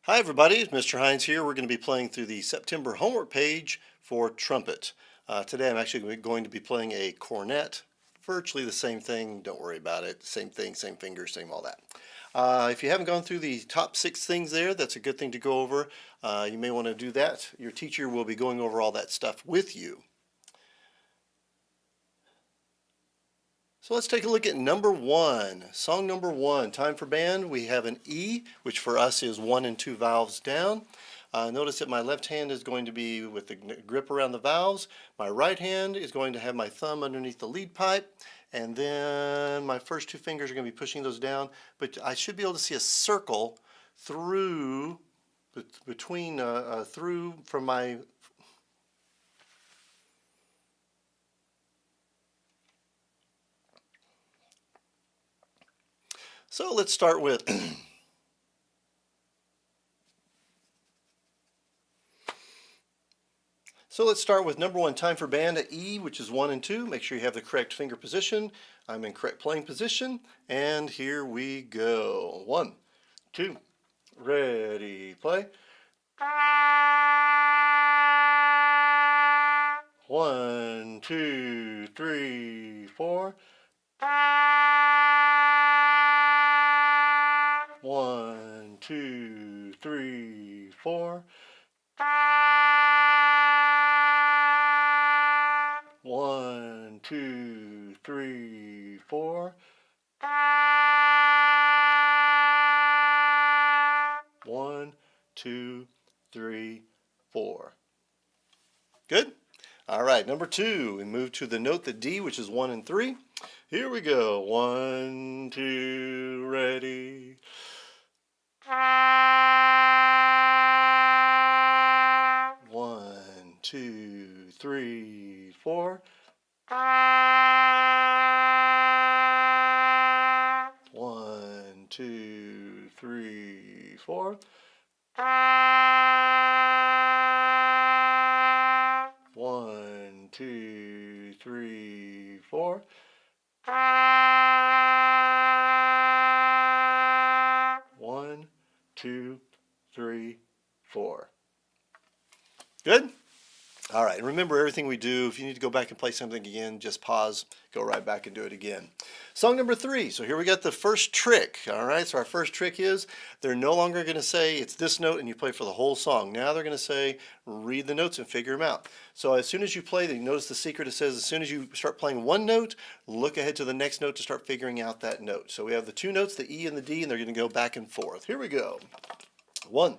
Hi everybody, it's Mr. Hines here. We're going to be playing through the September homework page for Trumpet. Today I'm actually going to be playing a cornet. Virtually the same thing, don't worry about it. Same thing, same fingers, same all that. If you haven't gone through the top 6 things there, that's a good thing to go over. You may want to do that. Your teacher will be going over all that stuff with you. So let's take a look at number 1. Song number 1, Time for Band. We have an E, which for us is 1 and 2 valves down. Notice that my left hand is going to be with the grip around the valves. My right hand is going to have my thumb underneath the lead pipe. And then my first 2 fingers are going to be pushing those down. But I should be able to see a circle through, through from my So let's start with number 1, Time for Band at E, which is 1 and 2. Make sure you have the correct finger position. I'm in correct playing position, and here we go. 1, 2, ready, play. 1, 2, 3, 4. 1, 2, 3, 4. 1, 2, 3, 4. 1, 2, 3, 4. Good? All right, number 2, we move to the note, the D, which is 1 and 3. Here we go. 1, 2, ready. 1, 2, 3, 4. 1, 2, 3, 4. 1, 2, 3, 4. 1, 2, 3, 4. Good? All right, and remember everything we do. If you need to go back and play something again, just pause, go right back and do it again. Song number 3. So here we got the first trick. All right, so our first trick is they're no longer going to say it's this note and you play for the whole song. Now they're going to say read the notes and figure them out. So as soon as you play, you notice the secret. It says as soon as you start playing one note, look ahead to the next note to start figuring out that note. So we have the 2 notes, the E and the D, and they're going to go back and forth. Here we go. 1,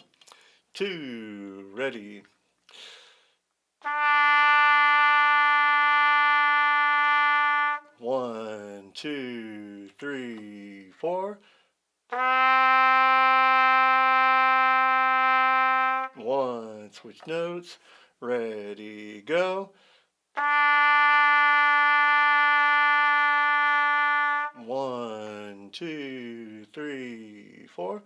2, ready. 1, 2, 3, 4. 1, switch notes, ready, go. 1, 2, 3, 4.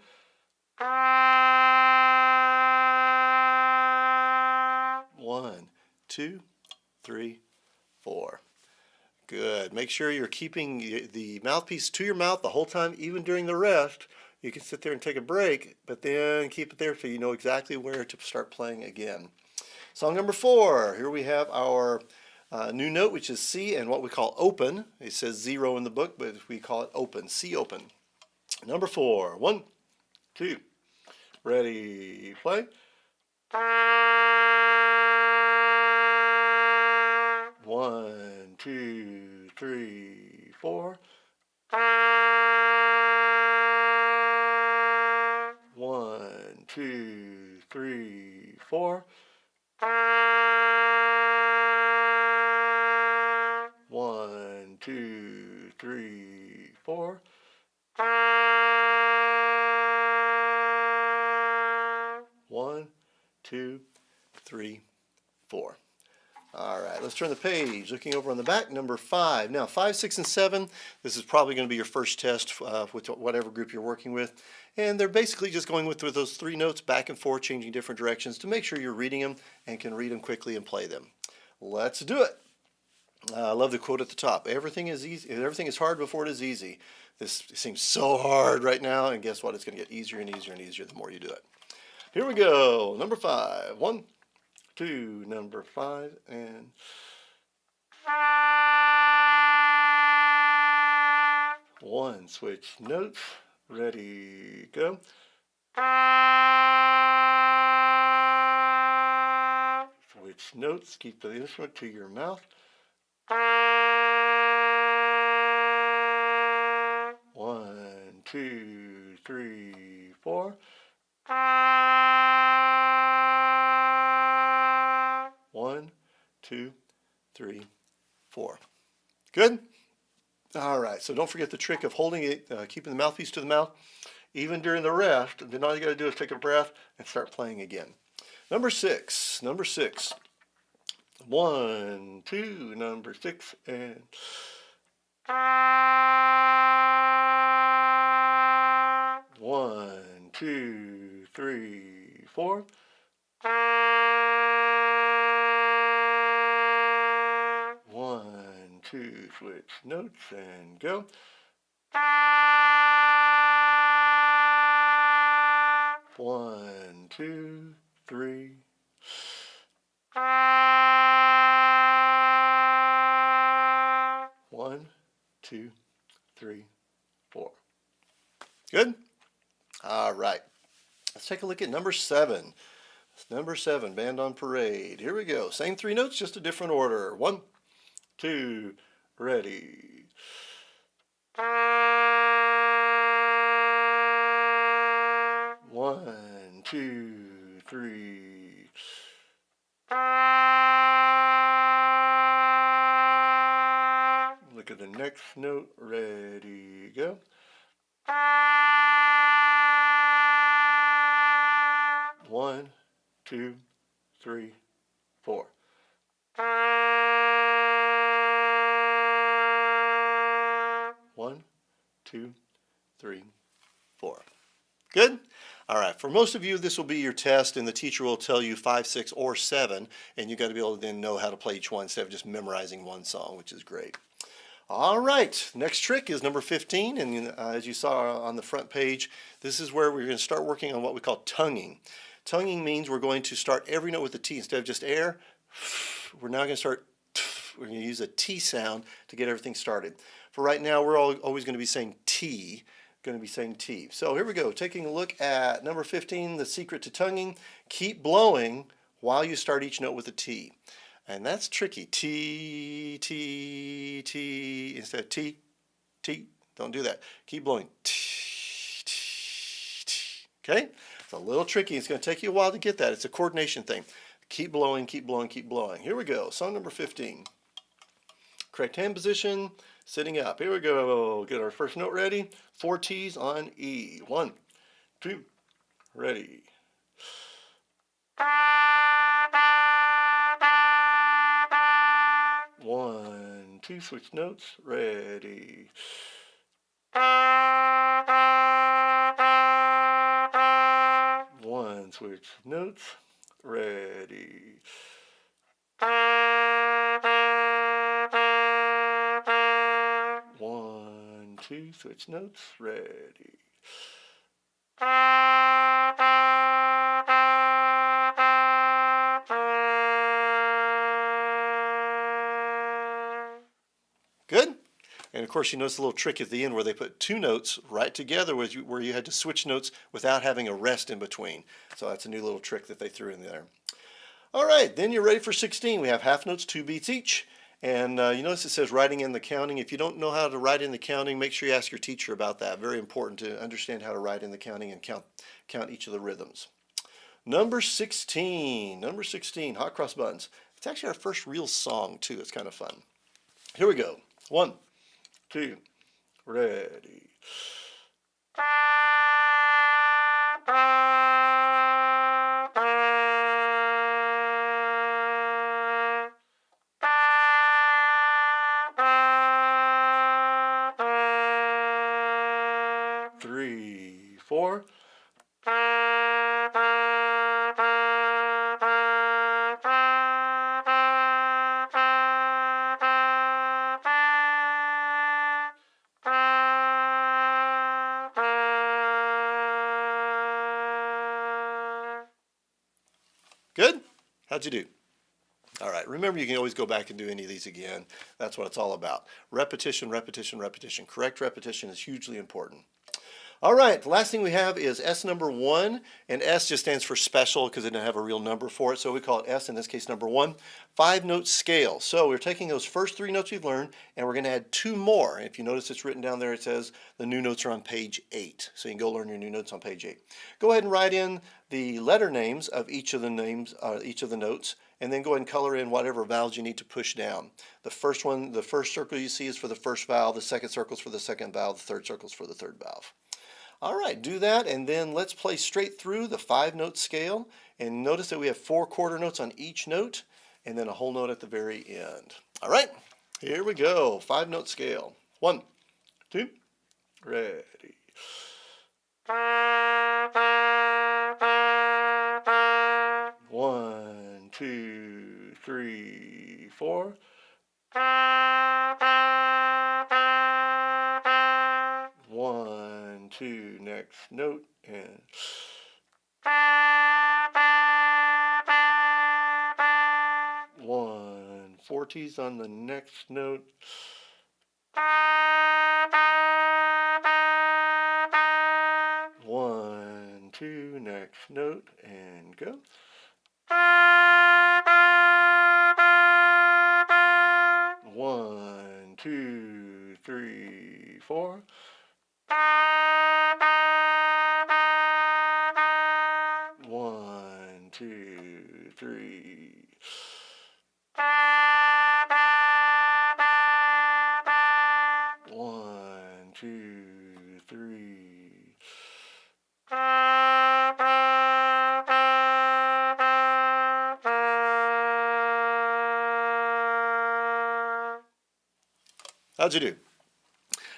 1, 2, 3, 4. Good. Make sure you're keeping the mouthpiece to your mouth the whole time, even during the rest. You can sit there and take a break, but then keep it there so you know exactly where to start playing again. Song number 4. Here we have our new note, which is C and what we call open. It says 0 in the book, but we call it open. C open. Number 4. 1, 2, ready, play. 1, 2, 3, 4. 1, 2, 3, 4. 1, 2, 3, 4. 1, 2, 3, 4. All right, let's turn the page. Looking over on the back, number 5. Now, 5, 6, and 7, this is probably going to be your first test with whatever group you're working with. And they're basically just going with those 3 notes back and forth, changing different directions to make sure you're reading them and can read them quickly and play them. Let's do it. I love the quote at the top. Everything is easy. Everything is hard before it is easy. This seems so hard right now, and guess what? It's going to get easier and easier and easier the more you do it. Here we go. Number 5. 1, 2, number 5, and 1. Switch notes. Ready, go. Switch notes. Keep the instrument to your mouth. 1, 2, 3, 4. 1, 2, 3, 4. Good? All right, so don't forget the trick of holding it, keeping the mouthpiece to the mouth, even during the rest. Then all you got to do is take a breath and start playing again. Number 6. 1, 2, number 6, and 1, 2, 3, 4. 1, 2, switch notes and go. 1, 2, 3. 1, 2, 3, 4. Good? All right. Let's take a look at number 7. Number 7, Band on Parade. Here we go. Same 3 notes, just a different order. 1, 2, ready. 1, 2, 3. Look at the next note. Ready, go. 1, 2, 3, 4. 1, 2, 3, 4. Good? All right, for most of you, this will be your test, and the teacher will tell you 5, 6, or 7, and you've got to be able to then know how to play each one instead of just memorizing one song, which is great. All right, next trick is number 15, and as you saw on the front page, this is where we're going to start working on what we call tonguing. Tonguing means we're going to start every note with a T instead of just air. We're now going to start, we're going to use a T sound to get everything started. For right now, we're always going to be saying T, So here we go, taking a look at number 15, the secret to tonguing. Keep blowing while you start each note with a T. And that's tricky. T, T, T, instead of T, T. Don't do that. Keep blowing. T, T, T. Okay? It's a little tricky. It's going to take you a while to get that. It's a coordination thing. Keep blowing, keep blowing, keep blowing. Here we go. Song number 15. Correct hand position, sitting up. Here we go. Get our first note ready. 4 T's on E. 1, 2, ready. 1, 2, switch notes, ready. 1, switch notes, ready. 1, 2, switch notes, ready. Good? And of course, you notice a little trick at the end where they put 2 notes right together where you had to switch notes without having a rest in between. So that's a new little trick that they threw in there. All right, then you're ready for 16. We have half notes, 2 beats each. And you notice it says writing in the counting. If you don't know how to write in the counting, make sure you ask your teacher about that. Very important to understand how to write in the counting and count each of the rhythms. Number 16, Hot Cross Buns. It's actually our first real song, too. It's kind of fun. Here we go. 1, 2, ready. 3, 4. 4. How'd you do? All right, remember you can always go back and do any of these again. That's what it's all about. Repetition, repetition, repetition. Correct repetition is hugely important. All right, the last thing we have is S number 1, and S just stands for special because it didn't have a real number for it, so we call it S, in this case number 1. 5-note scale. So we're taking those first 3 notes we've learned, and we're going to add 2 more. And if you notice it's written down there, it says the new notes are on page 8. So you can go learn your new notes on page 8. Go ahead and write in the letter names of each of the notes, and then go ahead and color in whatever vowels you need to push down. The first one, the first circle you see is for the first vowel, the second circle is for the second vowel, the third circle is for the third vowel. All right, do that, and then let's play straight through the 5-note scale. And notice that we have 4 quarter notes on each note, and then a whole note at the very end. All right, here we go. 5-note scale. 1, 2, ready. 1, 2, 3, 4. 1, 2, next note, and 1, 40s on the next note. 1, 2, next note, and go. 1, 2, 3, 4. 1, 2, 3. 1, 2, 3. How'd you do?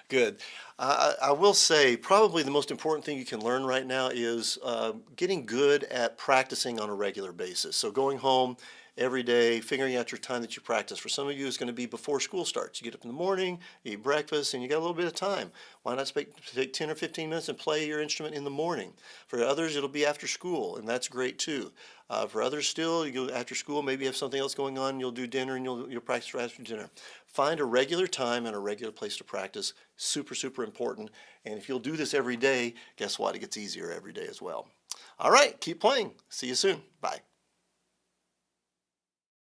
Good. I will say probably the most important thing you can learn right now is getting good at practicing on a regular basis. So going home every day, figuring out your time that you practice. For some of you, it's going to be before school starts. You get up in the morning, you eat breakfast, and you got a little bit of time. Why not take 10 or 15 minutes and play your instrument in the morning? For others, it'll be after school, and that's great too. For others still, you go after school, maybe you have something else going on, you'll do dinner and you'll practice right after dinner. Find a regular time and a regular place to practice. Super, super important. And if you'll do this every day, guess what? It gets easier every day as well. All right, keep playing. See you soon. Bye.